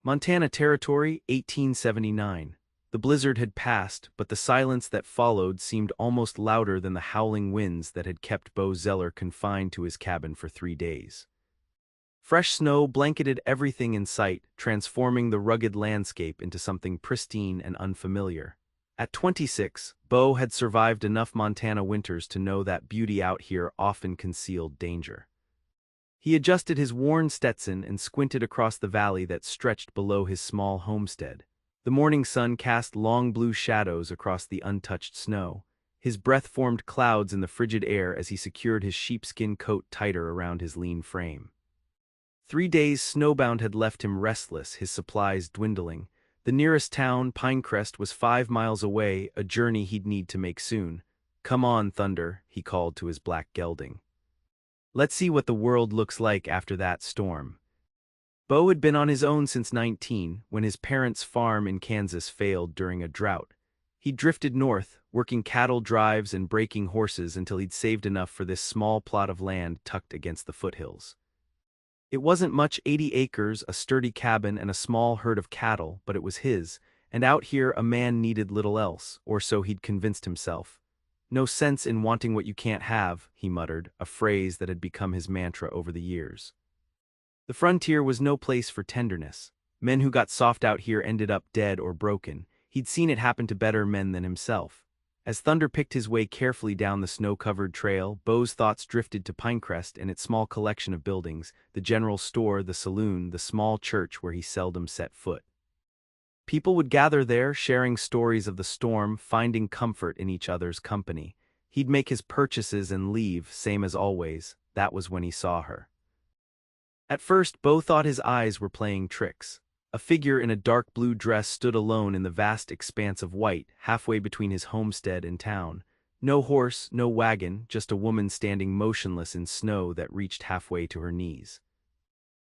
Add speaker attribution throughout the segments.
Speaker 1: Montana Territory, 1879. The blizzard had passed, but the silence that followed seemed almost louder than the howling winds that had kept Beau Zeller confined to his cabin for 3 days. Fresh snow blanketed everything in sight, transforming the rugged landscape into something pristine and unfamiliar. At 26, Beau had survived enough Montana winters to know that beauty out here often concealed danger. He adjusted his worn Stetson and squinted across the valley that stretched below his small homestead. The morning sun cast long blue shadows across the untouched snow. His breath formed clouds in the frigid air as he secured his sheepskin coat tighter around his lean frame. 3 days snowbound had left him restless, his supplies dwindling. The nearest town, Pinecrest, was 5 miles away, a journey he'd need to make soon. "Come on, Thunder," he called to his black gelding. "Let's see what the world looks like after that storm." Beau had been on his own since 19, when his parents' farm in Kansas failed during a drought. He drifted north, working cattle drives and breaking horses until he'd saved enough for this small plot of land tucked against the foothills. It wasn't much, 80 acres, a sturdy cabin, and a small herd of cattle, but it was his, and out here a man needed little else, or so he'd convinced himself. "No sense in wanting what you can't have," he muttered, a phrase that had become his mantra over the years. The frontier was no place for tenderness. Men who got soft out here ended up dead or broken. He'd seen it happen to better men than himself. As Thunder picked his way carefully down the snow-covered trail, Beau's thoughts drifted to Pinecrest and its small collection of buildings, the general store, the saloon, the small church where he seldom set foot. People would gather there, sharing stories of the storm, finding comfort in each other's company. He'd make his purchases and leave, same as always. That was when he saw her. At first, Beau thought his eyes were playing tricks. A figure in a dark blue dress stood alone in the vast expanse of white, halfway between his homestead and town. No horse, no wagon, just a woman standing motionless in snow that reached halfway to her knees.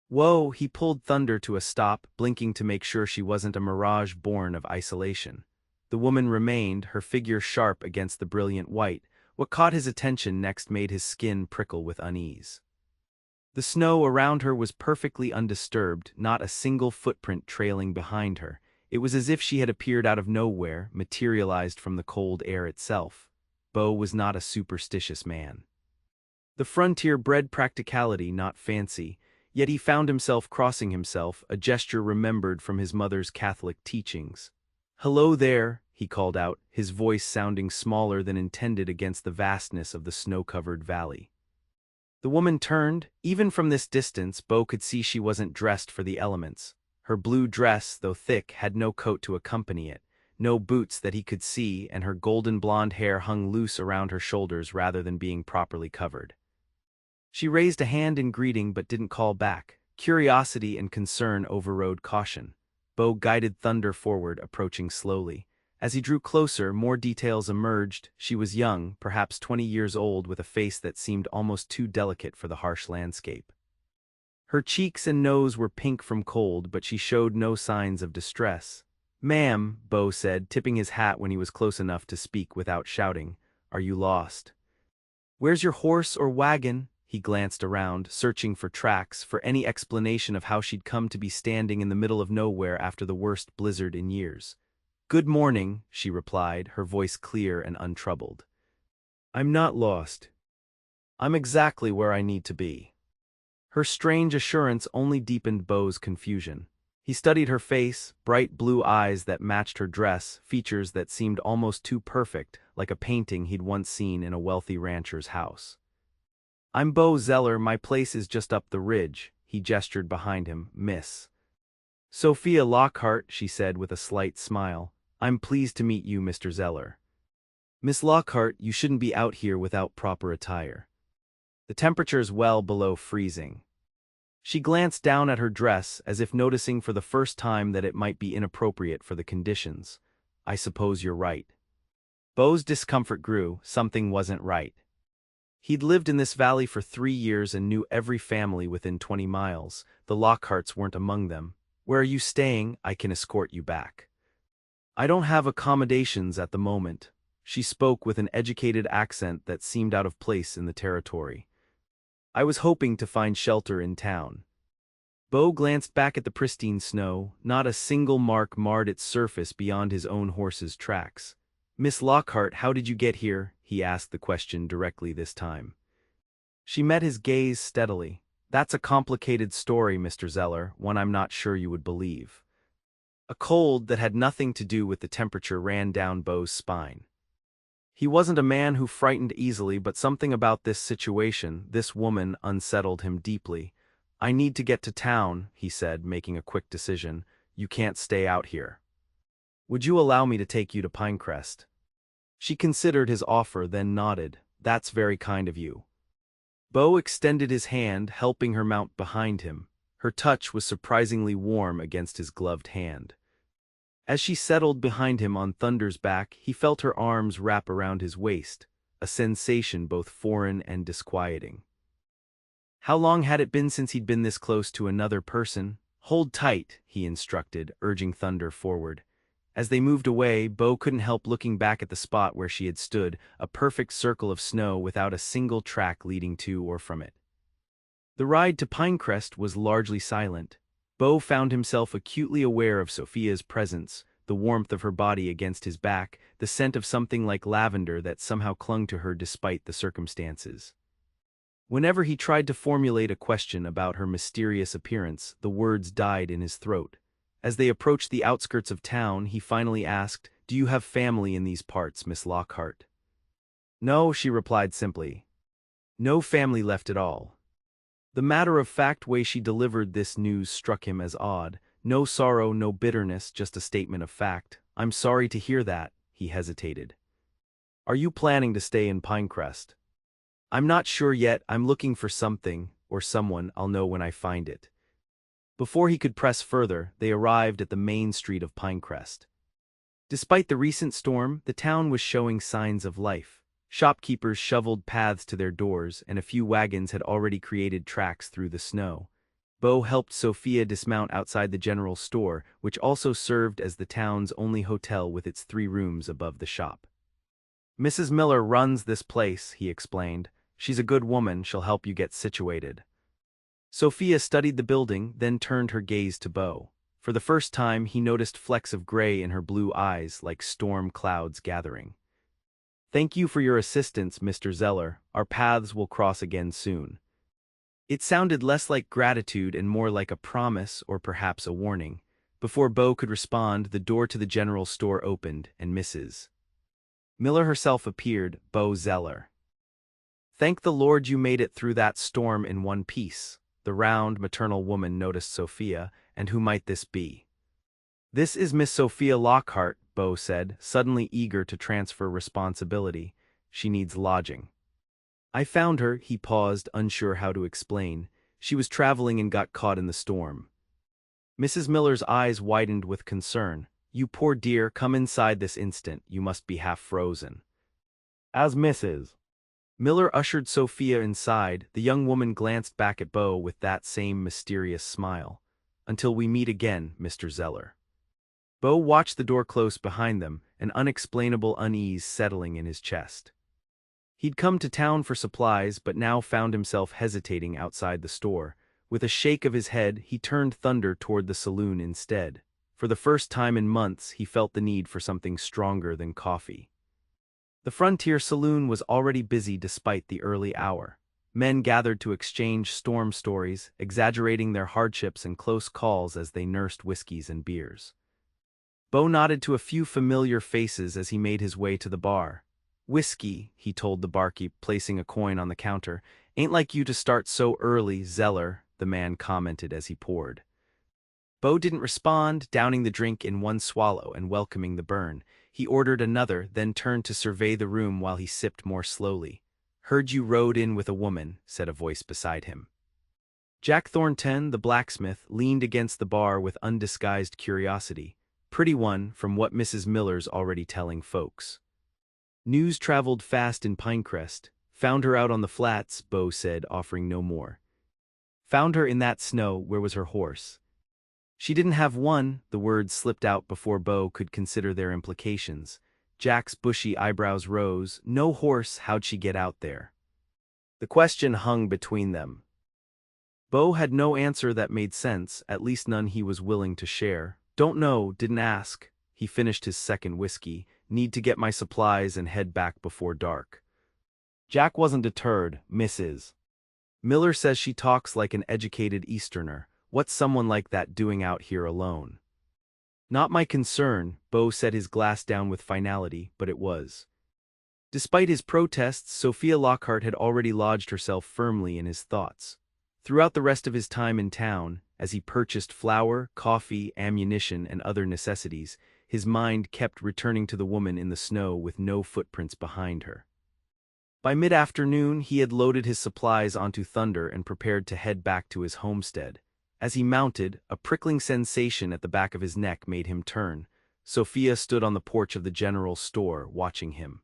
Speaker 1: "Whoa," he pulled Thunder to a stop, blinking to make sure she wasn't a mirage born of isolation. The woman remained, her figure sharp against the brilliant white. What caught his attention next made his skin prickle with unease. The snow around her was perfectly undisturbed, not a single footprint trailing behind her. It was as if she had appeared out of nowhere, materialized from the cold air itself. Beau was not a superstitious man. The frontier bred practicality, not fancy, yet he found himself crossing himself, a gesture remembered from his mother's Catholic teachings. "Hello there," he called out, his voice sounding smaller than intended against the vastness of the snow-covered valley. The woman turned. Even from this distance, Beau could see she wasn't dressed for the elements. Her blue dress, though thick, had no coat to accompany it, no boots that he could see, and her golden blonde hair hung loose around her shoulders rather than being properly covered. She raised a hand in greeting but didn't call back. Curiosity and concern overrode caution. Beau guided Thunder forward, approaching slowly. As he drew closer, more details emerged. She was young, perhaps 20 years old, with a face that seemed almost too delicate for the harsh landscape. Her cheeks and nose were pink from cold, but she showed no signs of distress. "Ma'am," Beau said, tipping his hat when he was close enough to speak without shouting, "are you lost? Where's your horse or wagon?" He glanced around, searching for tracks, for any explanation of how she'd come to be standing in the middle of nowhere after the worst blizzard in years. "Good morning," she replied, her voice clear and untroubled. "I'm not lost. I'm exactly where I need to be." Her strange assurance only deepened Beau's confusion. He studied her face, bright blue eyes that matched her dress, features that seemed almost too perfect, like a painting he'd once seen in a wealthy rancher's house. "I'm Beau Zeller, my place is just up the ridge," he gestured behind him. "Miss Sophia Lockhart," she said with a slight smile. "I'm pleased to meet you, Mr. Zeller." "Miss Lockhart, you shouldn't be out here without proper attire. The temperature's well below freezing." She glanced down at her dress, as if noticing for the first time that it might be inappropriate for the conditions. "I suppose you're right." Beau's discomfort grew. Something wasn't right. He'd lived in this valley for 3 years and knew every family within 20 miles. The Lockharts weren't among them. "Where are you staying? I can escort you back." "I don't have accommodations at the moment." She spoke with an educated accent that seemed out of place in the territory. "I was hoping to find shelter in town." Beau glanced back at the pristine snow, not a single mark marred its surface beyond his own horse's tracks. "Miss Lockhart, how did you get here?" he asked the question directly this time. She met his gaze steadily. "That's a complicated story, Mr. Zeller, one I'm not sure you would believe." A cold that had nothing to do with the temperature ran down Beau's spine. He wasn't a man who frightened easily, but something about this situation, this woman, unsettled him deeply. "I need to get to town," he said, making a quick decision. "You can't stay out here. Would you allow me to take you to Pinecrest?" She considered his offer, then nodded. "That's very kind of you." Beau extended his hand, helping her mount behind him. Her touch was surprisingly warm against his gloved hand. As she settled behind him on Thunder's back, he felt her arms wrap around his waist, a sensation both foreign and disquieting. How long had it been since he'd been this close to another person? "Hold tight," he instructed, urging Thunder forward. As they moved away, Beau couldn't help looking back at the spot where she had stood, a perfect circle of snow without a single track leading to or from it. The ride to Pinecrest was largely silent. Beau found himself acutely aware of Sophia's presence, the warmth of her body against his back, the scent of something like lavender that somehow clung to her despite the circumstances. Whenever he tried to formulate a question about her mysterious appearance, the words died in his throat. As they approached the outskirts of town, he finally asked, "Do you have family in these parts, Miss Lockhart?" "No," she replied simply. "No family left at all." The matter-of-fact way she delivered this news struck him as odd. No sorrow, no bitterness, just a statement of fact. "I'm sorry to hear that," he hesitated. "Are you planning to stay in Pinecrest?" "I'm not sure yet. I'm looking for something, or someone. I'll know when I find it." Before he could press further, they arrived at the main street of Pinecrest. Despite the recent storm, the town was showing signs of life. Shopkeepers shoveled paths to their doors, and a few wagons had already created tracks through the snow. Beau helped Sophia dismount outside the general store, which also served as the town's only hotel with its 3 rooms above the shop. "Mrs. Miller runs this place," he explained. "She's a good woman, she'll help you get situated." Sophia studied the building, then turned her gaze to Beau. For the first time, he noticed flecks of gray in her blue eyes, like storm clouds gathering. "Thank you for your assistance, Mr. Zeller. Our paths will cross again soon." It sounded less like gratitude and more like a promise or perhaps a warning. Before Beau could respond, the door to the general store opened, and Mrs. Miller herself appeared, Beau Zeller. "Thank the Lord you made it through that storm in one piece." The round, maternal woman noticed Sophia, and who might this be? "This is Miss Sophia Lockhart," Beau said, suddenly eager to transfer responsibility. "She needs lodging." "I found her," he paused, unsure how to explain. "She was traveling and got caught in the storm." Mrs. Miller's eyes widened with concern. "You poor dear, come inside this instant. You must be half frozen." As Mrs. Miller ushered Sophia inside, the young woman glanced back at Beau with that same mysterious smile. "Until we meet again, Mr. Zeller." Beau watched the door close behind them, an unexplainable unease settling in his chest. He'd come to town for supplies, but now found himself hesitating outside the store. With a shake of his head, he turned Thunder toward the saloon instead. For the first time in months, he felt the need for something stronger than coffee. The Frontier Saloon was already busy despite the early hour. Men gathered to exchange storm stories, exaggerating their hardships and close calls as they nursed whiskeys and beers. Beau nodded to a few familiar faces as he made his way to the bar. "Whiskey," he told the barkeep, placing a coin on the counter. "Ain't like you to start so early, Zeller," the man commented as he poured. Beau didn't respond, downing the drink in one swallow and welcoming the burn. He ordered another, then turned to survey the room while he sipped more slowly. "Heard you rode in with a woman," said a voice beside him. Jack Thornton, the blacksmith, leaned against the bar with undisguised curiosity. "Pretty one, from what Mrs. Miller's already telling folks." News traveled fast in Pinecrest. "Found her out on the flats," Beau said, offering no more. "Found her in that snow. Where was her horse?" "She didn't have one," the words slipped out before Beau could consider their implications. Jack's bushy eyebrows rose. "No horse, how'd she get out there?" The question hung between them. Beau had no answer that made sense, at least none he was willing to share. Don't know, didn't ask. He finished his second whiskey. Need to get my supplies and head back before dark. Jack wasn't deterred. Mrs. Miller says she talks like an educated Easterner. What's someone like that doing out here alone? Not my concern, Beau set his glass down with finality, but it was. Despite his protests, Sophia Lockhart had already lodged herself firmly in his thoughts. Throughout the rest of his time in town, as he purchased flour, coffee, ammunition, and other necessities, his mind kept returning to the woman in the snow with no footprints behind her. By mid-afternoon, he had loaded his supplies onto Thunder and prepared to head back to his homestead. As he mounted, a prickling sensation at the back of his neck made him turn. Sophia stood on the porch of the general store, watching him.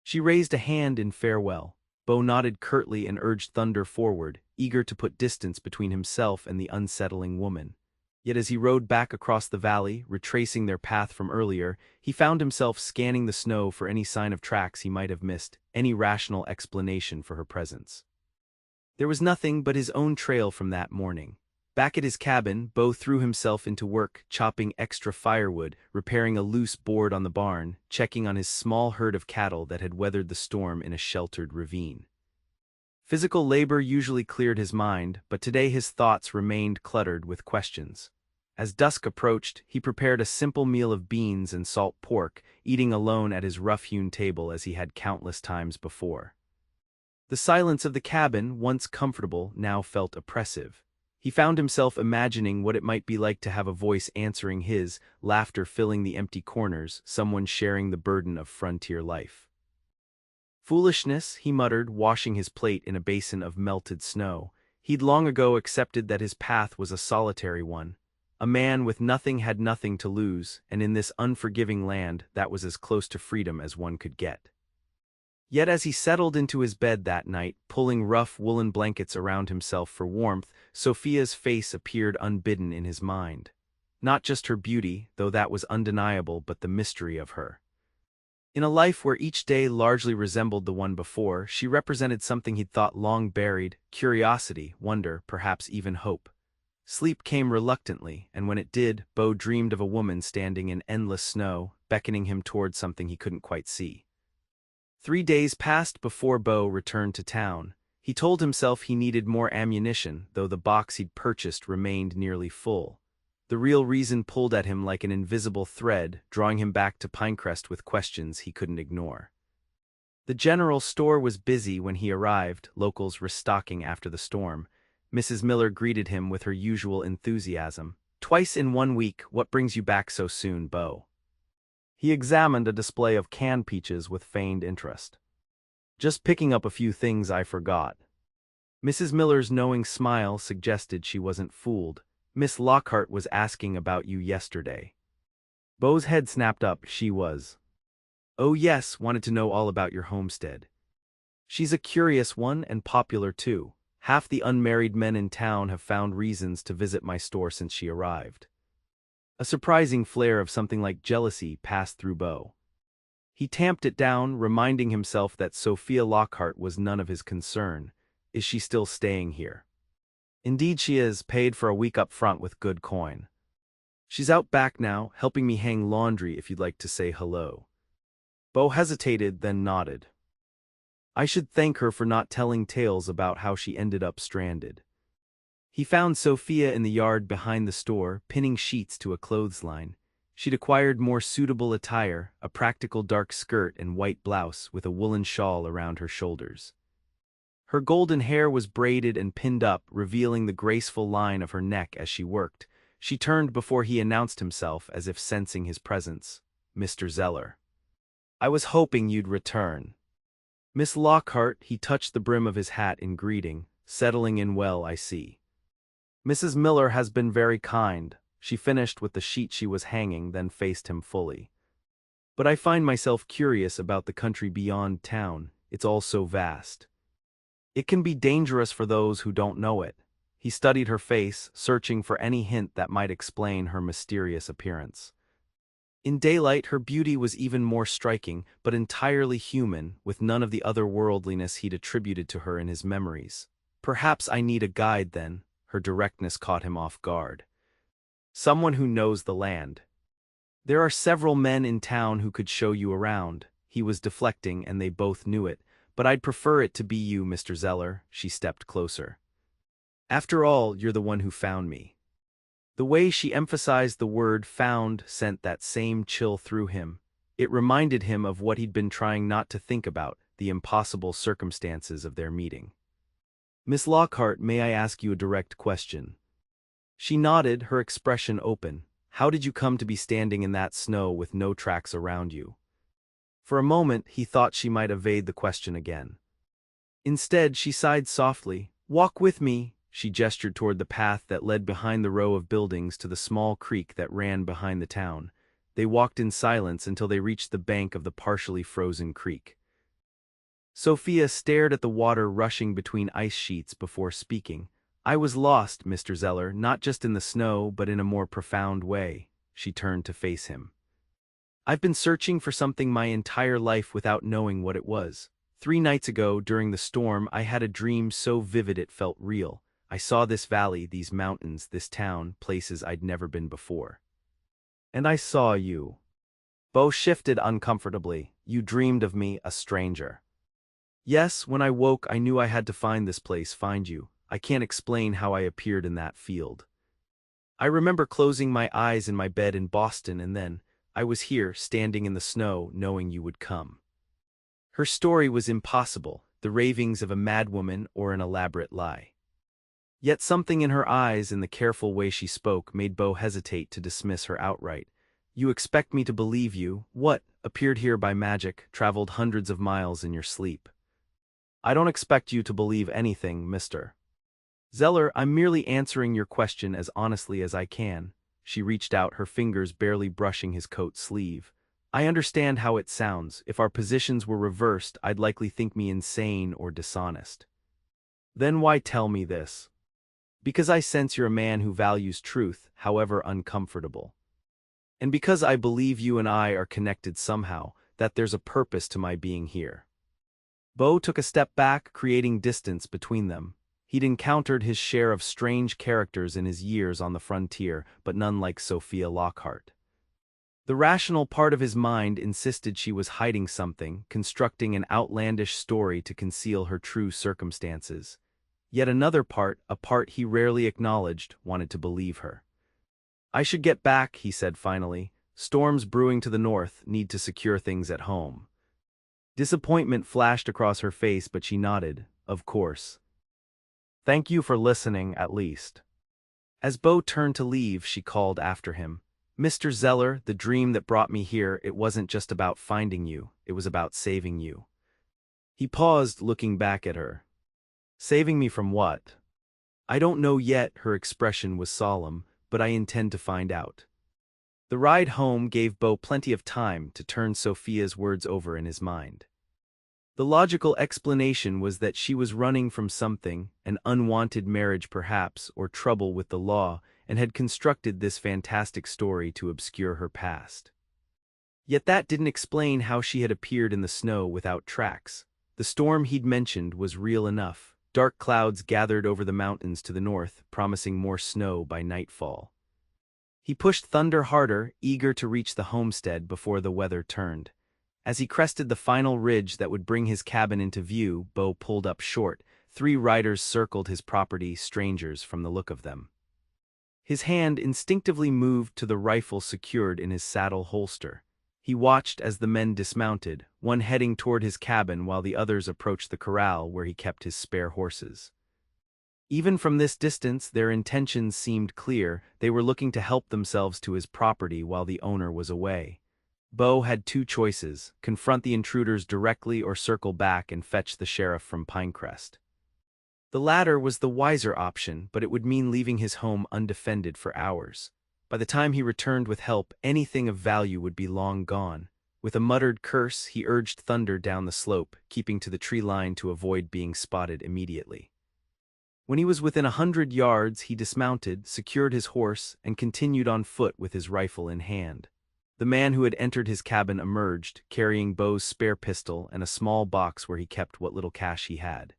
Speaker 1: She raised a hand in farewell. Beau nodded curtly and urged Thunder forward, eager to put distance between himself and the unsettling woman. Yet as he rode back across the valley, retracing their path from earlier, he found himself scanning the snow for any sign of tracks he might have missed, any rational explanation for her presence. There was nothing but his own trail from that morning. Back at his cabin, Beau threw himself into work, chopping extra firewood, repairing a loose board on the barn, checking on his small herd of cattle that had weathered the storm in a sheltered ravine. Physical labor usually cleared his mind, but today his thoughts remained cluttered with questions. As dusk approached, he prepared a simple meal of beans and salt pork, eating alone at his rough-hewn table as he had countless times before. The silence of the cabin, once comfortable, now felt oppressive. He found himself imagining what it might be like to have a voice answering his, laughter filling the empty corners, someone sharing the burden of frontier life. Foolishness, he muttered, washing his plate in a basin of melted snow. He'd long ago accepted that his path was a solitary one. A man with nothing had nothing to lose, and in this unforgiving land, that was as close to freedom as one could get. Yet as he settled into his bed that night, pulling rough woolen blankets around himself for warmth, Sophia's face appeared unbidden in his mind. Not just her beauty, though that was undeniable, but the mystery of her. In a life where each day largely resembled the one before, she represented something he'd thought long buried: curiosity, wonder, perhaps even hope. Sleep came reluctantly, and when it did, Beau dreamed of a woman standing in endless snow, beckoning him toward something he couldn't quite see. 3 days passed before Beau returned to town. He told himself he needed more ammunition, though the box he'd purchased remained nearly full. The real reason pulled at him like an invisible thread, drawing him back to Pinecrest with questions he couldn't ignore. The general store was busy when he arrived, locals restocking after the storm. Mrs. Miller greeted him with her usual enthusiasm. "Twice in 1 week, what brings you back so soon, Beau?" He examined a display of canned peaches with feigned interest. "Just picking up a few things I forgot." Mrs. Miller's knowing smile suggested she wasn't fooled. "Miss Lockhart was asking about you yesterday." Beau's head snapped up. She was. "Oh yes, wanted to know all about your homestead." "She's a curious one and popular too. Half the unmarried men in town have found reasons to visit my store since she arrived." A surprising flare of something like jealousy passed through Beau. He tamped it down, reminding himself that Sophia Lockhart was none of his concern. Is she still staying here? Indeed she is, paid for a week up front with good coin. She's out back now, helping me hang laundry if you'd like to say hello. Beau hesitated, then nodded. I should thank her for not telling tales about how she ended up stranded. He found Sophia in the yard behind the store, pinning sheets to a clothesline. She'd acquired more suitable attire, a practical dark skirt and white blouse with a woolen shawl around her shoulders. Her golden hair was braided and pinned up, revealing the graceful line of her neck as she worked. She turned before he announced himself, as if sensing his presence. "Mr. Zeller. I was hoping you'd return." "Miss Lockhart," he touched the brim of his hat in greeting. "Settling in well, I see." "Mrs. Miller has been very kind." She finished with the sheet she was hanging, then faced him fully. "But I find myself curious about the country beyond town. It's all so vast. It can be dangerous for those who don't know it." He studied her face, searching for any hint that might explain her mysterious appearance. In daylight, her beauty was even more striking, but entirely human, with none of the otherworldliness he'd attributed to her in his memories. Perhaps I need a guide then. Her directness caught him off guard. Someone who knows the land. There are several men in town who could show you around. He was deflecting and they both knew it, but I'd prefer it to be you, Mr. Zeller. She stepped closer. After all, you're the one who found me. The way she emphasized the word found sent that same chill through him. It reminded him of what he'd been trying not to think about, the impossible circumstances of their meeting. Miss Lockhart, may I ask you a direct question? She nodded, her expression open. How did you come to be standing in that snow with no tracks around you? For a moment, he thought she might evade the question again. Instead, she sighed softly. Walk with me. She gestured toward the path that led behind the row of buildings to the small creek that ran behind the town. They walked in silence until they reached the bank of the partially frozen creek. Sophia stared at the water rushing between ice sheets before speaking. I was lost, Mr. Zeller, not just in the snow, but in a more profound way. She turned to face him. I've been searching for something my entire life without knowing what it was. 3 nights ago, during the storm, I had a dream so vivid it felt real. I saw this valley, these mountains, this town, places I'd never been before. And I saw you. Beau shifted uncomfortably. You dreamed of me, a stranger. Yes, when I woke, I knew I had to find this place, find you. I can't explain how I appeared in that field. I remember closing my eyes in my bed in Boston, and then I was here, standing in the snow, knowing you would come. Her story was impossible, the ravings of a madwoman or an elaborate lie. Yet something in her eyes and the careful way she spoke made Beau hesitate to dismiss her outright. You expect me to believe you? What, appeared here by magic, traveled hundreds of miles in your sleep? I don't expect you to believe anything, Mr. Zeller, I'm merely answering your question as honestly as I can. She reached out, her fingers barely brushing his coat sleeve. I understand how it sounds. If our positions were reversed, I'd likely think me insane or dishonest. Then why tell me this? Because I sense you're a man who values truth, however uncomfortable. And because I believe you and I are connected somehow, that there's a purpose to my being here. Beau took a step back, creating distance between them. He'd encountered his share of strange characters in his years on the frontier, but none like Sophia Lockhart. The rational part of his mind insisted she was hiding something, constructing an outlandish story to conceal her true circumstances. Yet another part, a part he rarely acknowledged, wanted to believe her. I should get back, he said finally. Storms brewing to the north, need to secure things at home. Disappointment flashed across her face, but she nodded. Of course. Thank you for listening, at least. As Beau turned to leave, she called after him. Mr. Zeller, the dream that brought me here, it wasn't just about finding you, it was about saving you. He paused, looking back at her. Saving me from what? I don't know yet, her expression was solemn, but I intend to find out. The ride home gave Beau plenty of time to turn Sophia's words over in his mind. The logical explanation was that she was running from something, an unwanted marriage perhaps, or trouble with the law, and had constructed this fantastic story to obscure her past. Yet that didn't explain how she had appeared in the snow without tracks. The storm he'd mentioned was real enough. Dark clouds gathered over the mountains to the north, promising more snow by nightfall. He pushed thunder harder, eager to reach the homestead before the weather turned. As he crested the final ridge that would bring his cabin into view, Beau pulled up short. 3 riders circled his property, strangers from the look of them. His hand instinctively moved to the rifle secured in his saddle holster. He watched as the men dismounted, one heading toward his cabin while the others approached the corral where he kept his spare horses. Even from this distance, their intentions seemed clear. They were looking to help themselves to his property while the owner was away. Beau had 2 choices: confront the intruders directly or circle back and fetch the sheriff from Pinecrest. The latter was the wiser option, but it would mean leaving his home undefended for hours. By the time he returned with help, anything of value would be long gone. With a muttered curse, he urged Thunder down the slope, keeping to the tree line to avoid being spotted immediately. When he was within 100 yards, he dismounted, secured his horse, and continued on foot with his rifle in hand. The man who had entered his cabin emerged, carrying Beau's spare pistol and a small box where he kept what little cash he had.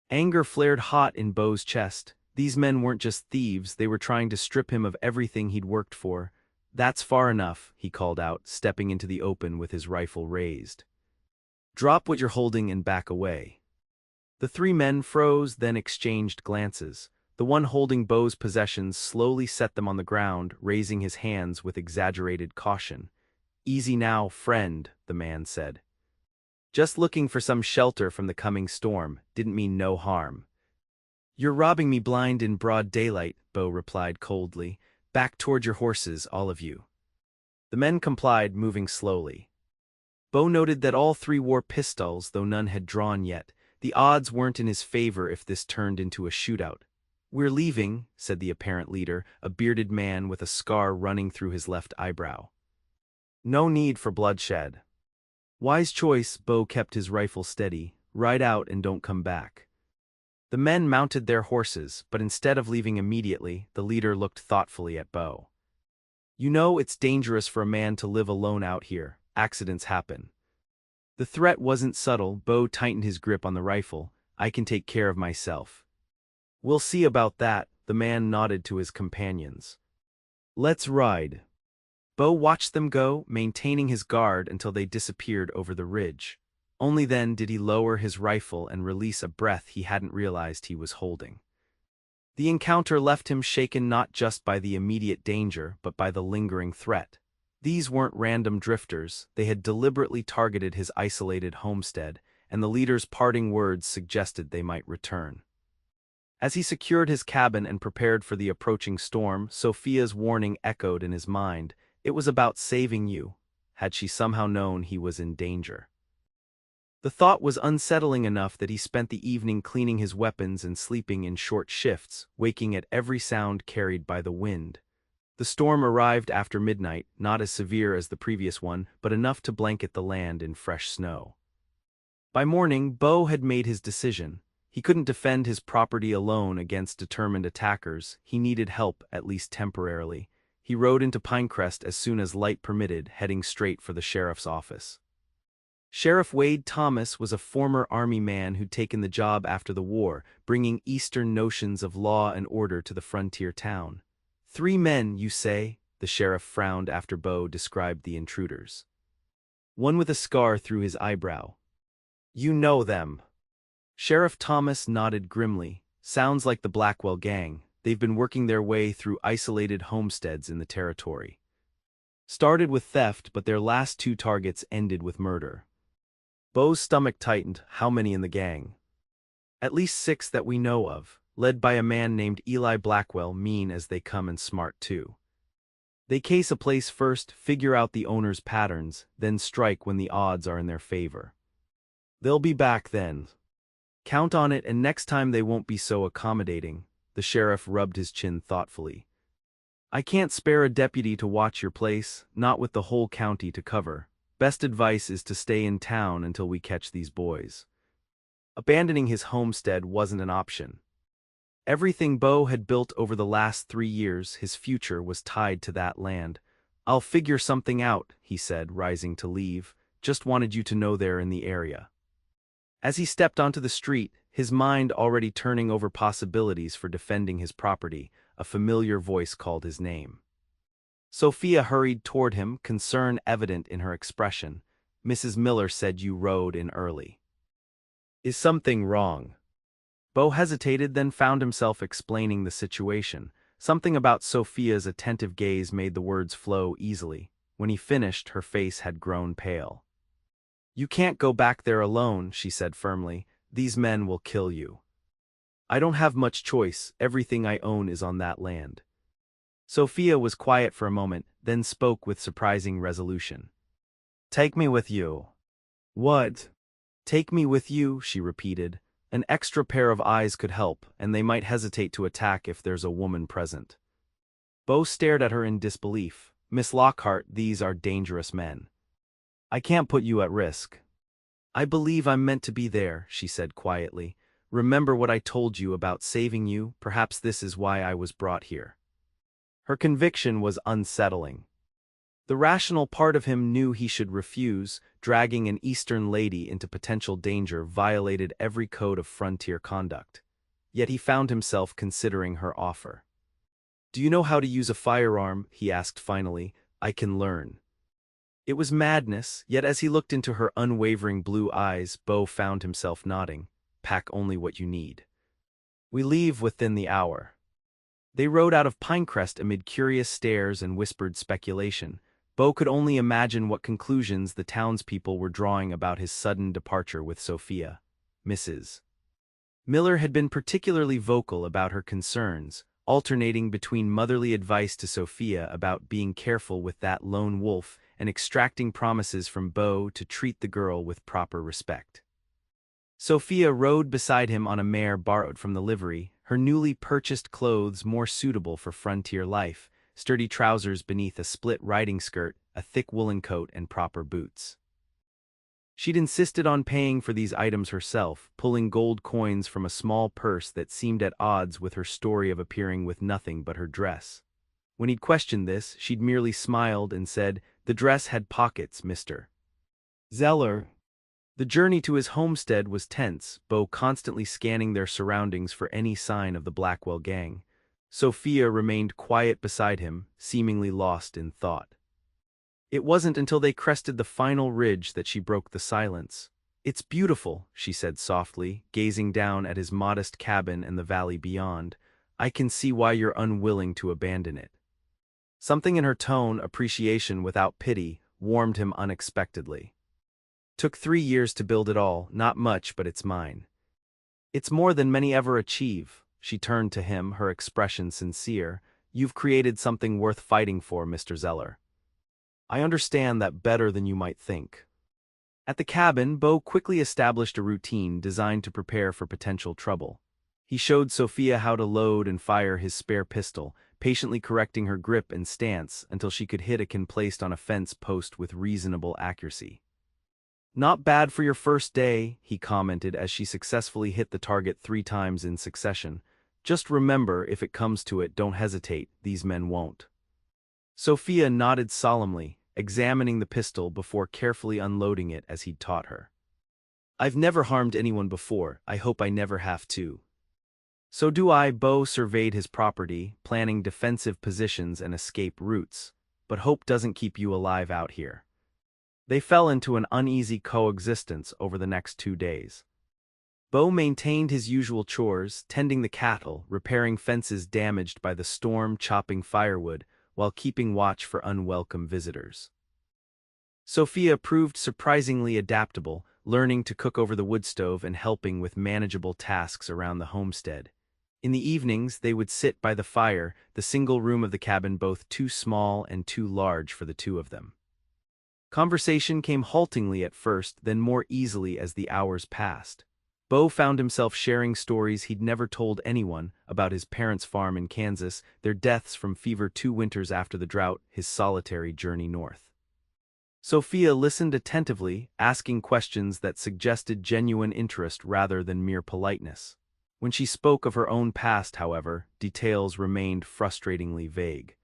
Speaker 1: Anger flared hot in Beau's chest. These men weren't just thieves, they were trying to strip him of everything he'd worked for. "That's far enough," he called out, stepping into the open with his rifle raised. "Drop what you're holding and back away." The three men froze, then exchanged glances. The one holding Beau's possessions slowly set them on the ground, raising his hands with exaggerated caution. "Easy now, friend," the man said. "Just looking for some shelter from the coming storm, didn't mean no harm." "You're robbing me blind in broad daylight," Beau replied coldly. "Back toward your horses, all of you." The men complied, moving slowly. Beau noted that all three wore pistols, though none had drawn yet. The odds weren't in his favor if this turned into a shootout. "We're leaving," said the apparent leader, a bearded man with a scar running through his left eyebrow. "No need for bloodshed." "Wise choice," Beau kept his rifle steady. "Ride out and don't come back." The men mounted their horses, but instead of leaving immediately, the leader looked thoughtfully at Beau. "You know it's dangerous for a man to live alone out here. Accidents happen." The threat wasn't subtle. Beau tightened his grip on the rifle. "I can take care of myself." "We'll see about that," the man nodded to his companions. "Let's ride." Beau watched them go, maintaining his guard until they disappeared over the ridge. Only then did he lower his rifle and release a breath he hadn't realized he was holding. The encounter left him shaken not just by the immediate danger, but by the lingering threat. These weren't random drifters, they had deliberately targeted his isolated homestead, and the leader's parting words suggested they might return. As he secured his cabin and prepared for the approaching storm, Sophia's warning echoed in his mind. It was about saving you. Had she somehow known he was in danger? The thought was unsettling enough that he spent the evening cleaning his weapons and sleeping in short shifts, waking at every sound carried by the wind. The storm arrived after midnight, not as severe as the previous one, but enough to blanket the land in fresh snow. By morning, Beau had made his decision. He couldn't defend his property alone against determined attackers. He needed help, at least temporarily. He rode into Pinecrest as soon as light permitted, heading straight for the sheriff's office. Sheriff Wade Thomas was a former Army man who'd taken the job after the war, bringing Eastern notions of law and order to the frontier town. "3 men, you say?" The sheriff frowned after Beau described the intruders. "One with a scar through his eyebrow." "You know them?" Sheriff Thomas nodded grimly. "Sounds like the Blackwell gang. They've been working their way through isolated homesteads in the territory. Started with theft, but their last 2 targets ended with murder." Beau's stomach tightened. "How many in the gang?" "At least 6 that we know of, led by a man named Eli Blackwell, mean as they come and smart too. They case a place first, figure out the owner's patterns, then strike when the odds are in their favor. They'll be back then. Count on it, and next time they won't be so accommodating." The sheriff rubbed his chin thoughtfully. "I can't spare a deputy to watch your place, not with the whole county to cover. Best advice is to stay in town until we catch these boys." Abandoning his homestead wasn't an option. Everything Beau had built over the last 3 years, his future was tied to that land. "I'll figure something out," he said, rising to leave. "Just wanted you to know they're in the area." As he stepped onto the street, his mind already turning over possibilities for defending his property, a familiar voice called his name. Sophia hurried toward him, concern evident in her expression. "Mrs. Miller said you rode in early. Is something wrong?" Beau hesitated, then found himself explaining the situation. Something about Sophia's attentive gaze made the words flow easily. When he finished, her face had grown pale. "You can't go back there alone," she said firmly. "These men will kill you." "I don't have much choice. Everything I own is on that land." Sophia was quiet for a moment, then spoke with surprising resolution. "Take me with you." "What?" "Take me with you," she repeated. "An extra pair of eyes could help, and they might hesitate to attack if there's a woman present." Beau stared at her in disbelief. "Miss Lockhart, these are dangerous men. I can't put you at risk." "I believe I'm meant to be there," she said quietly. "Remember what I told you about saving you? Perhaps this is why I was brought here." Her conviction was unsettling. The rational part of him knew he should refuse. Dragging an Eastern lady into potential danger violated every code of frontier conduct. Yet he found himself considering her offer. "Do you know how to use a firearm?" he asked finally. "I can learn." It was madness, yet as he looked into her unwavering blue eyes, Beau found himself nodding. "Pack only what you need. We leave within the hour." They rode out of Pinecrest amid curious stares and whispered speculation. Beau could only imagine what conclusions the townspeople were drawing about his sudden departure with Sophia. Mrs. Miller had been particularly vocal about her concerns, alternating between motherly advice to Sophia about being careful with that lone wolf and extracting promises from Beau to treat the girl with proper respect. Sophia rode beside him on a mare borrowed from the livery, her newly purchased clothes more suitable for frontier life, sturdy trousers beneath a split riding skirt, a thick woolen coat, and proper boots. She'd insisted on paying for these items herself, pulling gold coins from a small purse that seemed at odds with her story of appearing with nothing but her dress. When he'd questioned this, she'd merely smiled and said, "The dress had pockets, Mr. Zeller." The journey to his homestead was tense, Beau constantly scanning their surroundings for any sign of the Blackwell gang. Sophia remained quiet beside him, seemingly lost in thought. It wasn't until they crested the final ridge that she broke the silence. "It's beautiful," she said softly, gazing down at his modest cabin and the valley beyond. "I can see why you're unwilling to abandon it." Something in her tone, appreciation without pity, warmed him unexpectedly. "Took 3 years to build it all, not much, but it's mine. It's more than many ever achieve." She turned to him, her expression sincere. "You've created something worth fighting for, Mr. Zeller. I understand that better than you might think." At the cabin, Beau quickly established a routine designed to prepare for potential trouble. He showed Sophia how to load and fire his spare pistol, patiently correcting her grip and stance until she could hit a can placed on a fence post with reasonable accuracy. "Not bad for your first day," he commented as she successfully hit the target 3 times in succession. "Just remember, if it comes to it, don't hesitate, these men won't." Sophia nodded solemnly, examining the pistol before carefully unloading it as he'd taught her. "I've never harmed anyone before, I hope I never have to." "So do I." Beau surveyed his property, planning defensive positions and escape routes. "But hope doesn't keep you alive out here." They fell into an uneasy coexistence over the next 2 days. Beau maintained his usual chores, tending the cattle, repairing fences damaged by the storm, chopping firewood, while keeping watch for unwelcome visitors. Sophia proved surprisingly adaptable, learning to cook over the wood stove and helping with manageable tasks around the homestead. In the evenings, they would sit by the fire, the single room of the cabin both too small and too large for the 2 of them. Conversation came haltingly at first, then more easily as the hours passed. Beau found himself sharing stories he'd never told anyone about his parents' farm in Kansas, their deaths from fever 2 winters after the drought, his solitary journey north. Sophia listened attentively, asking questions that suggested genuine interest rather than mere politeness. When she spoke of her own past, however, details remained frustratingly vague.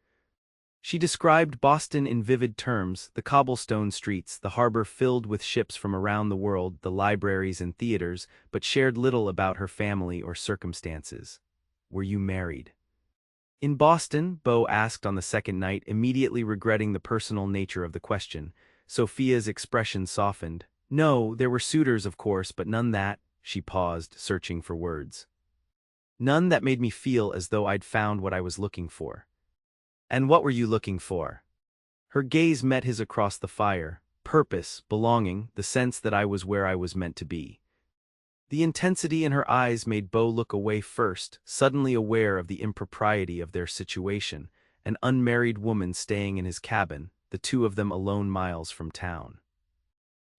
Speaker 1: She described Boston in vivid terms, the cobblestone streets, the harbor filled with ships from around the world, the libraries and theaters, but shared little about her family or circumstances. "Were you married?" "In Boston?" Beau asked on the second night, immediately regretting the personal nature of the question. Sophia's expression softened. "No, there were suitors, of course, but none that—" She paused, searching for words. "None that made me feel as though I'd found what I was looking for." "And what were you looking for?" Her gaze met his across the fire. "Purpose, belonging, the sense that I was where I was meant to be." The intensity in her eyes made Beau look away first, suddenly aware of the impropriety of their situation, an unmarried woman staying in his cabin, the 2 of them alone miles from town.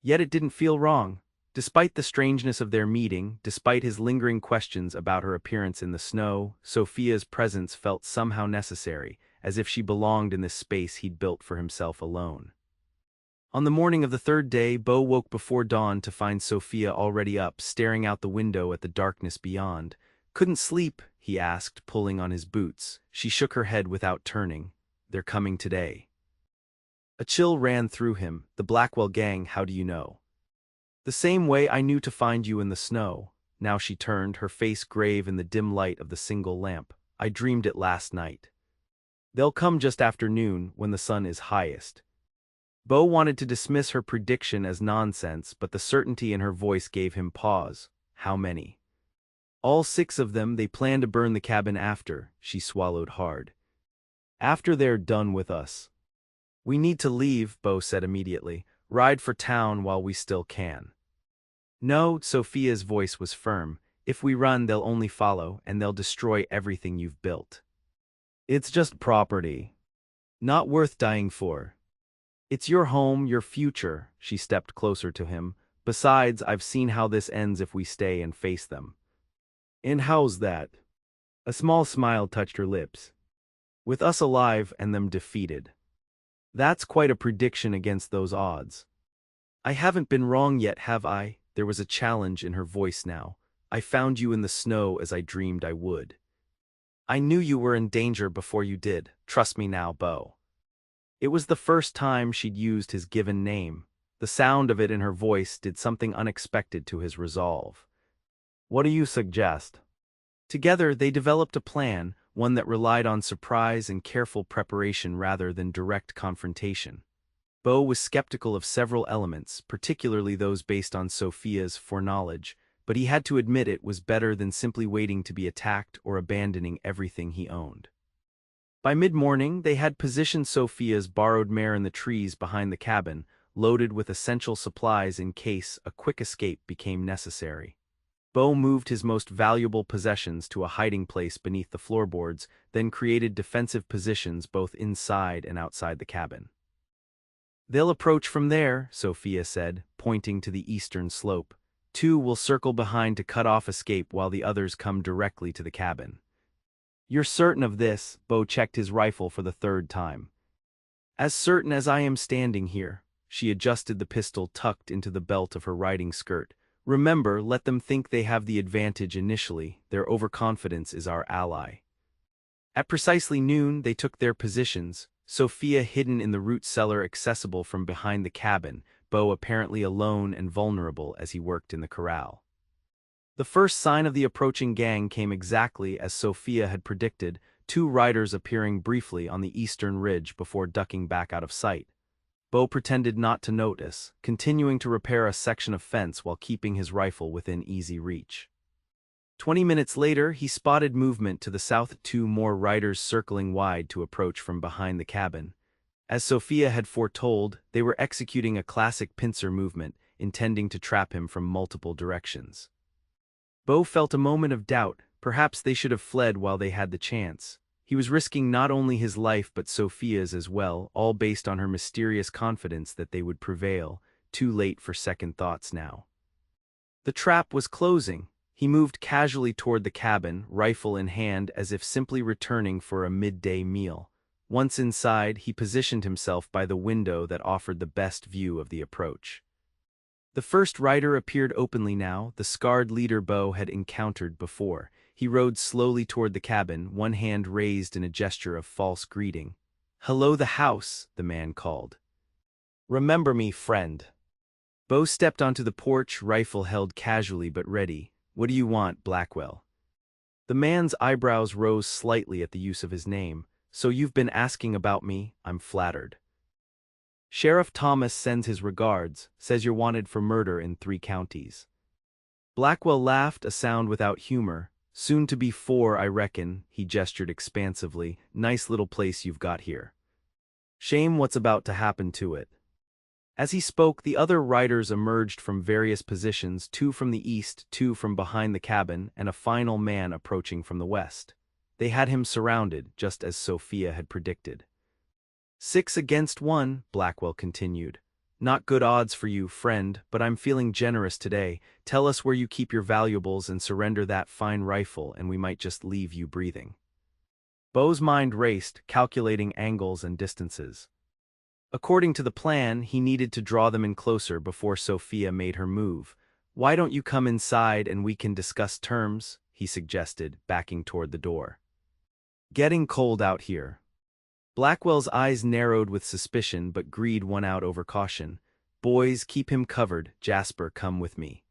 Speaker 1: Yet it didn't feel wrong. Despite the strangeness of their meeting, despite his lingering questions about her appearance in the snow, Sophia's presence felt somehow necessary, as if she belonged in this space he'd built for himself alone. On the morning of the 3rd day, Beau woke before dawn to find Sophia already up, staring out the window at the darkness beyond. "Couldn't sleep?" he asked, pulling on his boots. She shook her head without turning. "They're coming today." A chill ran through him. The Blackwell gang, how do you know? The same way I knew to find you in the snow. Now she turned, her face grave in the dim light of the single lamp. I dreamed it last night. They'll come just after noon, when the sun is highest. Beau wanted to dismiss her prediction as nonsense, but the certainty in her voice gave him pause. How many? All 6 of them. They plan to burn the cabin after. She swallowed hard. After they're done with us. We need to leave, Beau said immediately. Ride for town while we still can. No, Sophia's voice was firm. If we run, they'll only follow, and they'll destroy everything you've built. It's just property. Not worth dying for. It's your home, your future. She stepped closer to him. Besides, I've seen how this ends if we stay and face them. And how's that? A small smile touched her lips. With us alive and them defeated. That's quite a prediction against those odds. I haven't been wrong yet, have I? There was a challenge in her voice now. I found you in the snow as I dreamed I would. I knew you were in danger before you did. Trust me now, Beau. It was the first time she'd used his given name. The sound of it in her voice did something unexpected to his resolve. What do you suggest? Together they developed a plan, one that relied on surprise and careful preparation rather than direct confrontation. Beau was skeptical of several elements, particularly those based on Sophia's foreknowledge, but he had to admit it was better than simply waiting to be attacked or abandoning everything he owned. By mid-morning, they had positioned Sophia's borrowed mare in the trees behind the cabin, loaded with essential supplies in case a quick escape became necessary. Beau moved his most valuable possessions to a hiding place beneath the floorboards, then created defensive positions both inside and outside the cabin. They'll approach from there, Sophia said, pointing to the eastern slope. 2 will circle behind to cut off escape while the others come directly to the cabin. You're certain of this? Beau checked his rifle for the 3rd time. As certain as I am standing here. She adjusted the pistol tucked into the belt of her riding skirt. Remember, let them think they have the advantage initially. Their overconfidence is our ally. At precisely noon, they took their positions, Sophia hidden in the root cellar accessible from behind the cabin, Beau apparently alone and vulnerable as he worked in the corral. The first sign of the approaching gang came exactly as Sophia had predicted, 2 riders appearing briefly on the eastern ridge before ducking back out of sight. Beau pretended not to notice, continuing to repair a section of fence while keeping his rifle within easy reach. 20 minutes later, he spotted movement to the south, 2 more riders circling wide to approach from behind the cabin. As Sophia had foretold, they were executing a classic pincer movement, intending to trap him from multiple directions. Beau felt a moment of doubt. Perhaps they should have fled while they had the chance. He was risking not only his life but Sophia's as well, all based on her mysterious confidence that they would prevail. Too late for second thoughts now. The trap was closing. He moved casually toward the cabin, rifle in hand, as if simply returning for a midday meal. Once inside, he positioned himself by the window that offered the best view of the approach. The first rider appeared openly now, the scarred leader Beau had encountered before. He rode slowly toward the cabin, one hand raised in a gesture of false greeting. "Hello, the house," the man called. "Remember me, friend." Beau stepped onto the porch, rifle held casually but ready. "What do you want, Blackwell?" The man's eyebrows rose slightly at the use of his name. "So you've been asking about me? I'm flattered. Sheriff Thomas sends his regards, says you're wanted for murder in 3 counties. Blackwell laughed, a sound without humor. "Soon to be 4, I reckon," he gestured expansively. "Nice little place you've got here. Shame what's about to happen to it." As he spoke, the other riders emerged from various positions, 2 from the east, 2 from behind the cabin, and a final man approaching from the west. They had him surrounded, just as Sophia had predicted. 6 against 1, Blackwell continued. "Not good odds for you, friend, but I'm feeling generous today. Tell us where you keep your valuables and surrender that fine rifle and we might just leave you breathing." Beau's mind raced, calculating angles and distances. According to the plan, he needed to draw them in closer before Sophia made her move. "Why don't you come inside and we can discuss terms?" he suggested, backing toward the door. "Getting cold out here." Blackwell's eyes narrowed with suspicion but greed won out over caution. "Boys, keep him covered. Jasper, come with me."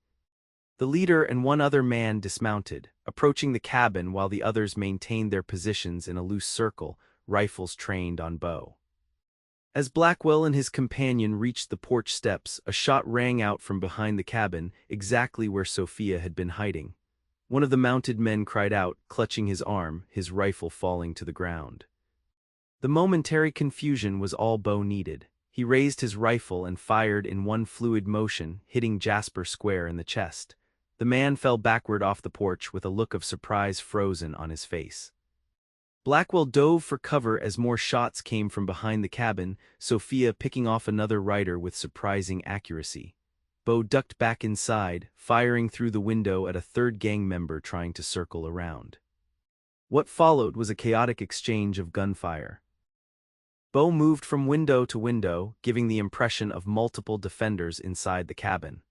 Speaker 1: The leader and one other man dismounted, approaching the cabin while the others maintained their positions in a loose circle, rifles trained on Beau. As Blackwell and his companion reached the porch steps, a shot rang out from behind the cabin, exactly where Sophia had been hiding. One of the mounted men cried out, clutching his arm, his rifle falling to the ground. The momentary confusion was all Beau needed. He raised his rifle and fired in one fluid motion, hitting Jasper square in the chest. The man fell backward off the porch with a look of surprise frozen on his face. Blackwell dove for cover as more shots came from behind the cabin, Sophia picking off another rider with surprising accuracy. Beau ducked back inside, firing through the window at a third gang member trying to circle around. What followed was a chaotic exchange of gunfire. Beau moved from window to window, giving the impression of multiple defenders inside the cabin.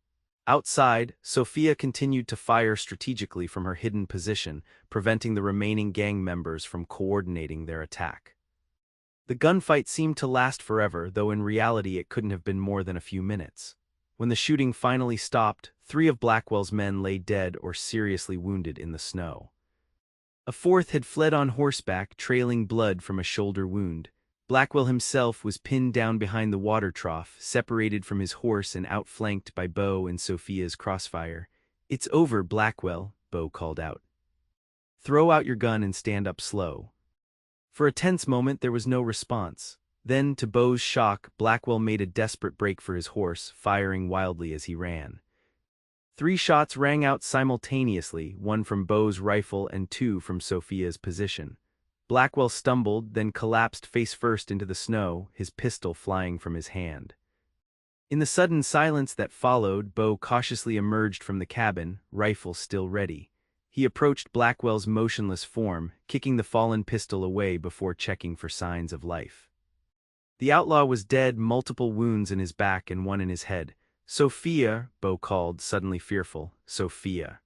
Speaker 1: Outside, Sophia continued to fire strategically from her hidden position, preventing the remaining gang members from coordinating their attack. The gunfight seemed to last forever, though in reality it couldn't have been more than a few minutes. When the shooting finally stopped, 3 of Blackwell's men lay dead or seriously wounded in the snow. A fourth had fled on horseback, trailing blood from a shoulder wound. Blackwell himself was pinned down behind the water trough, separated from his horse and outflanked by Beau and Sophia's crossfire. "It's over, Blackwell," Beau called out. "Throw out your gun and stand up slow." For a tense moment there was no response. Then, to Beau's shock, Blackwell made a desperate break for his horse, firing wildly as he ran. 3 shots rang out simultaneously, 1 from Beau's rifle and 2 from Sophia's position. Blackwell stumbled, then collapsed face first into the snow, his pistol flying from his hand. In the sudden silence that followed, Beau cautiously emerged from the cabin, rifle still ready. He approached Blackwell's motionless form, kicking the fallen pistol away before checking for signs of life. The outlaw was dead, multiple wounds in his back and 1 in his head. "Sophia," Beau called, suddenly fearful. "Sophia."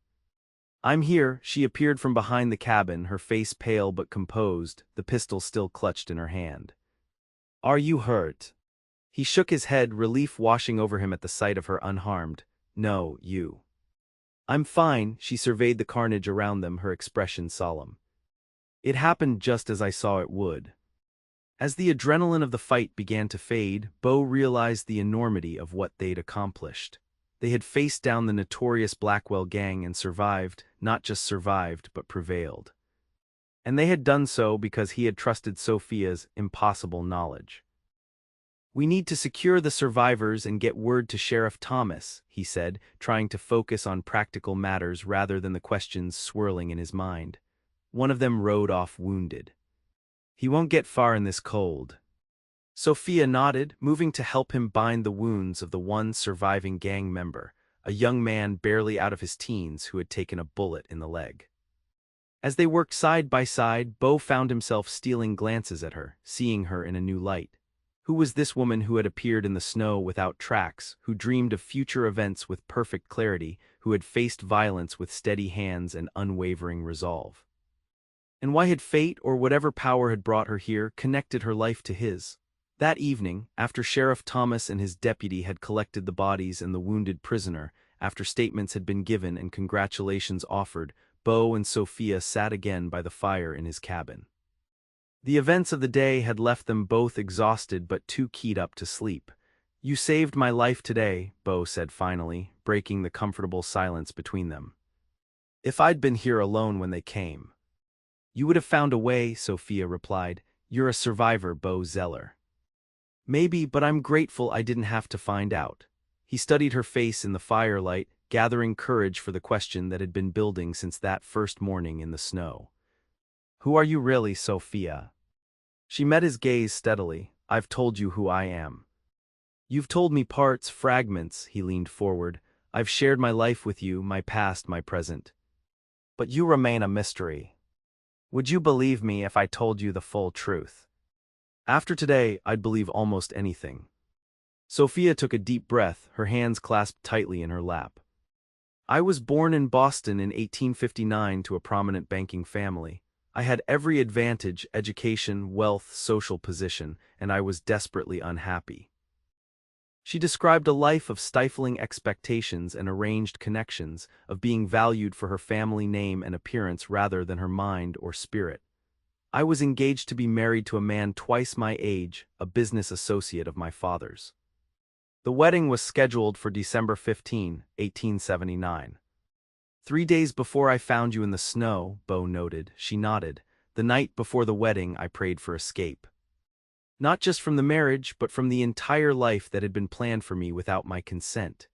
Speaker 1: "I'm here." She appeared from behind the cabin, her face pale but composed, the pistol still clutched in her hand. "Are you hurt?" He shook his head, relief washing over him at the sight of her unharmed. "No, you." "I'm fine." She surveyed the carnage around them, her expression solemn. "It happened just as I saw it would." As the adrenaline of the fight began to fade, Beau realized the enormity of what they'd accomplished. They had faced down the notorious Blackwell gang and survived, not just survived, but prevailed. And they had done so because he had trusted Sophia's impossible knowledge. "We need to secure the survivors and get word to Sheriff Thomas," he said, trying to focus on practical matters rather than the questions swirling in his mind. "One of them rode off wounded. He won't get far in this cold." Sophia nodded, moving to help him bind the wounds of the one surviving gang member, a young man barely out of his teens who had taken a bullet in the leg. As they worked side by side, Beau found himself stealing glances at her, seeing her in a new light. Who was this woman who had appeared in the snow without tracks, who dreamed of future events with perfect clarity, who had faced violence with steady hands and unwavering resolve? And why had fate, or whatever power had brought her here, connected her life to his? That evening, after Sheriff Thomas and his deputy had collected the bodies and the wounded prisoner, after statements had been given and congratulations offered, Beau and Sophia sat again by the fire in his cabin. The events of the day had left them both exhausted but too keyed up to sleep. "You saved my life today," Beau said finally, breaking the comfortable silence between them. "If I'd been here alone when they came." "You would have found a way," Sophia replied. "You're a survivor, Beau Zeller." "Maybe, but I'm grateful I didn't have to find out." He studied her face in the firelight, gathering courage for the question that had been building since that first morning in the snow. "Who are you really, Sophia?" She met his gaze steadily. "I've told you who I am." "You've told me parts, fragments," he leaned forward. "I've shared my life with you, my past, my present. But you remain a mystery. Would you believe me if I told you the full truth?" "After today, I'd believe almost anything." Sophia took a deep breath, her hands clasped tightly in her lap. "I was born in Boston in 1859 to a prominent banking family. I had every advantage: education, wealth, social position, and I was desperately unhappy. She described a life of stifling expectations and arranged connections, of being valued for her family name and appearance rather than her mind or spirit. I was engaged to be married to a man twice my age, a business associate of my father's. The wedding was scheduled for December 15, 1879. 3 days before I found you in the snow, Beau noted. She nodded. The night before the wedding, I prayed for escape. Not just from the marriage, but from the entire life that had been planned for me without my consent.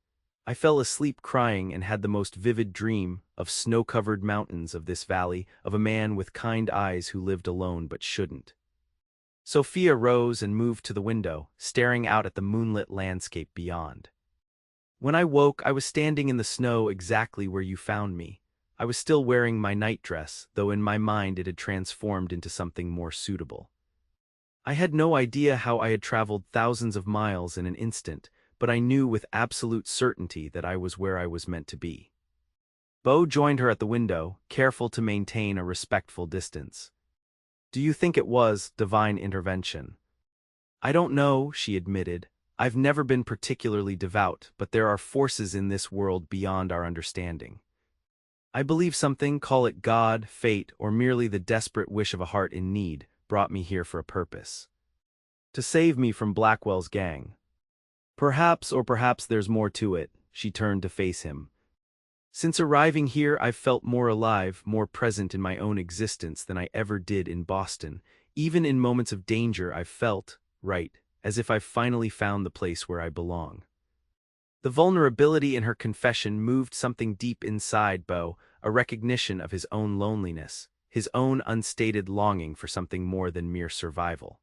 Speaker 1: I fell asleep crying and had the most vivid dream of snow-covered mountains of this valley, of a man with kind eyes who lived alone but shouldn't. Sophia rose and moved to the window, staring out at the moonlit landscape beyond. When I woke, I was standing in the snow exactly where you found me. I was still wearing my nightdress, though in my mind it had transformed into something more suitable. I had no idea how I had traveled thousands of miles in an instant, but I knew with absolute certainty that I was where I was meant to be. Beau joined her at the window, careful to maintain a respectful distance. Do you think it was divine intervention? I don't know, she admitted. I've never been particularly devout, but there are forces in this world beyond our understanding. I believe something, call it God, fate, or merely the desperate wish of a heart in need, brought me here for a purpose. To save me from Blackwell's gang. Perhaps, or perhaps there's more to it. She turned to face him. Since arriving here, I've felt more alive, more present in my own existence than I ever did in Boston. Even in moments of danger, I've felt, right, as if I've finally found the place where I belong. The vulnerability in her confession moved something deep inside Beau, a recognition of his own loneliness, his own unstated longing for something more than mere survival.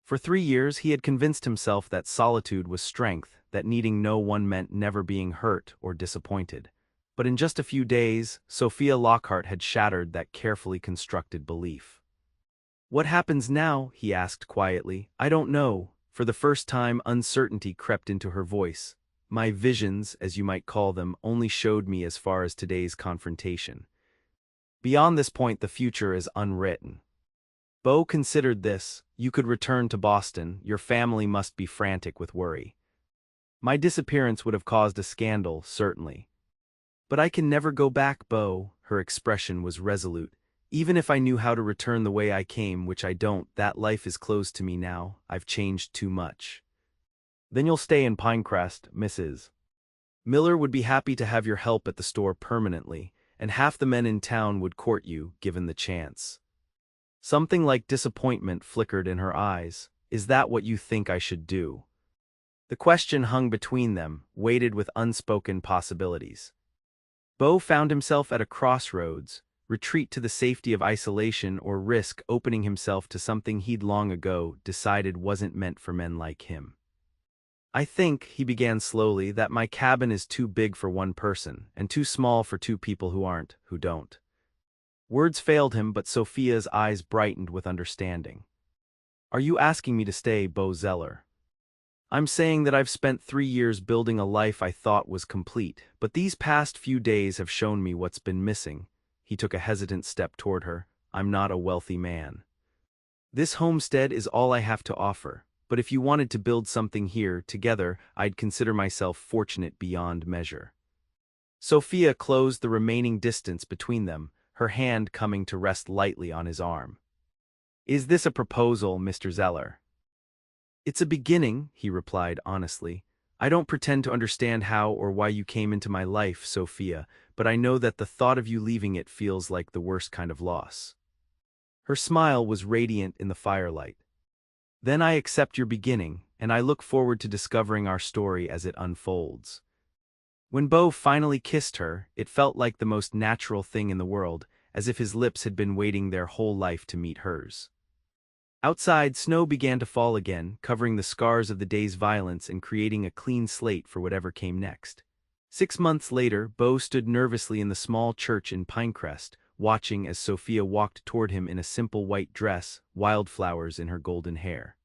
Speaker 1: For 3 years, he had convinced himself that solitude was strength, that needing no one meant never being hurt or disappointed. But in just a few days, Sophia Lockhart had shattered that carefully constructed belief. What happens now? He asked quietly. I don't know. For the first time, uncertainty crept into her voice. My visions, as you might call them, only showed me as far as today's confrontation. Beyond this point, the future is unwritten. Beau considered this. You could return to Boston. Your family must be frantic with worry. My disappearance would have caused a scandal, certainly. But I can never go back, Beau. Her expression was resolute. Even if I knew how to return the way I came, which I don't, that life is closed to me now. I've changed too much. Then you'll stay in Pinecrest, Mrs. Miller would be happy to have your help at the store permanently, and half the men in town would court you, given the chance. Something like disappointment flickered in her eyes. Is that what you think I should do? The question hung between them, weighted with unspoken possibilities. Beau found himself at a crossroads: retreat to the safety of isolation or risk opening himself to something he'd long ago decided wasn't meant for men like him. I think, he began slowly, that my cabin is too big for one person, and too small for two people who don't. Words failed him, but Sophia's eyes brightened with understanding. Are you asking me to stay, Beau Zeller? I'm saying that I've spent 3 years building a life I thought was complete, but these past few days have shown me what's been missing. He took a hesitant step toward her. I'm not a wealthy man. This homestead is all I have to offer, but if you wanted to build something here, together, I'd consider myself fortunate beyond measure. Sophia closed the remaining distance between them, her hand coming to rest lightly on his arm. Is this a proposal, Mr. Zeller? It's a beginning, he replied honestly. I don't pretend to understand how or why you came into my life, Sophia, but I know that the thought of you leaving it feels like the worst kind of loss. Her smile was radiant in the firelight. Then I accept your beginning, and I look forward to discovering our story as it unfolds. When Beau finally kissed her, it felt like the most natural thing in the world, as if his lips had been waiting their whole life to meet hers. Outside, snow began to fall again, covering the scars of the day's violence and creating a clean slate for whatever came next. 6 months later, Beau stood nervously in the small church in Pinecrest, watching as Sophia walked toward him in a simple white dress, wildflowers in her golden hair.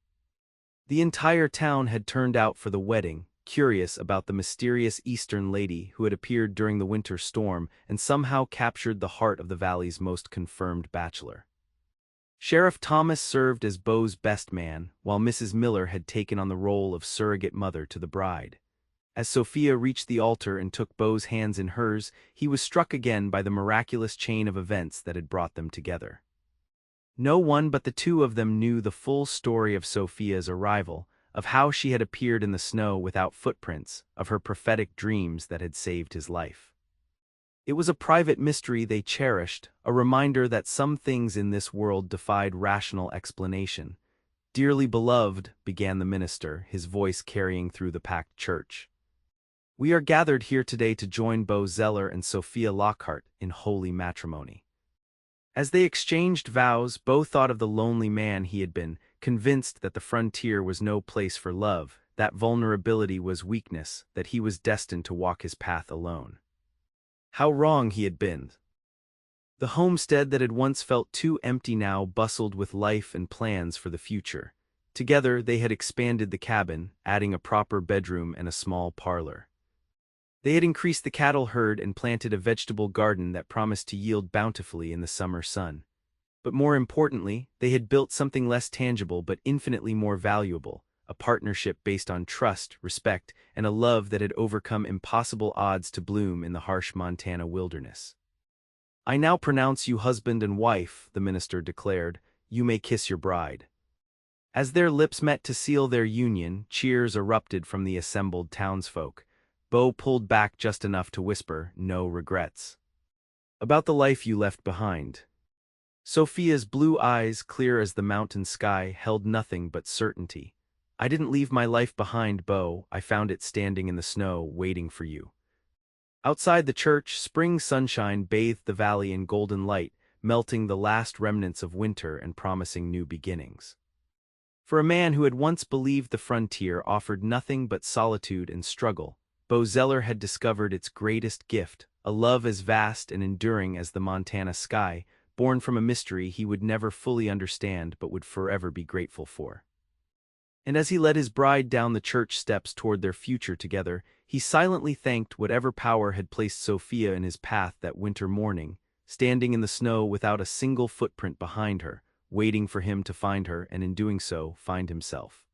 Speaker 1: The entire town had turned out for the wedding, curious about the mysterious Eastern lady who had appeared during the winter storm and somehow captured the heart of the valley's most confirmed bachelor. Sheriff Thomas served as Beau's best man, while Mrs. Miller had taken on the role of surrogate mother to the bride. As Sophia reached the altar and took Beau's hands in hers, he was struck again by the miraculous chain of events that had brought them together. No one but the two of them knew the full story of Sophia's arrival, of how she had appeared in the snow without footprints, of her prophetic dreams that had saved his life. It was a private mystery they cherished, a reminder that some things in this world defied rational explanation. "Dearly beloved," began the minister, his voice carrying through the packed church. "We are gathered here today to join Beau Zeller and Sophia Lockhart in holy matrimony." As they exchanged vows, Beau thought of the lonely man he had been, convinced that the frontier was no place for love, that vulnerability was weakness, that he was destined to walk his path alone. How wrong he had been. The homestead that had once felt too empty now bustled with life and plans for the future. Together they had expanded the cabin, adding a proper bedroom and a small parlor. They had increased the cattle herd and planted a vegetable garden that promised to yield bountifully in the summer sun. But more importantly, they had built something less tangible but infinitely more valuable, a partnership based on trust, respect, and a love that had overcome impossible odds to bloom in the harsh Montana wilderness. "I now pronounce you husband and wife," the minister declared. "You may kiss your bride." As their lips met to seal their union, cheers erupted from the assembled townsfolk. Beau pulled back just enough to whisper, "No regrets." "About the life you left behind." Sophia's blue eyes, clear as the mountain sky, held nothing but certainty. "I didn't leave my life behind, Beau. I found it standing in the snow, waiting for you." Outside the church, spring sunshine bathed the valley in golden light, melting the last remnants of winter and promising new beginnings. For a man who had once believed the frontier offered nothing but solitude and struggle, Beau Zeller had discovered its greatest gift, a love as vast and enduring as the Montana sky, born from a mystery he would never fully understand but would forever be grateful for. And as he led his bride down the church steps toward their future together, he silently thanked whatever power had placed Sophia in his path that winter morning, standing in the snow without a single footprint behind her, waiting for him to find her and in doing so, find himself.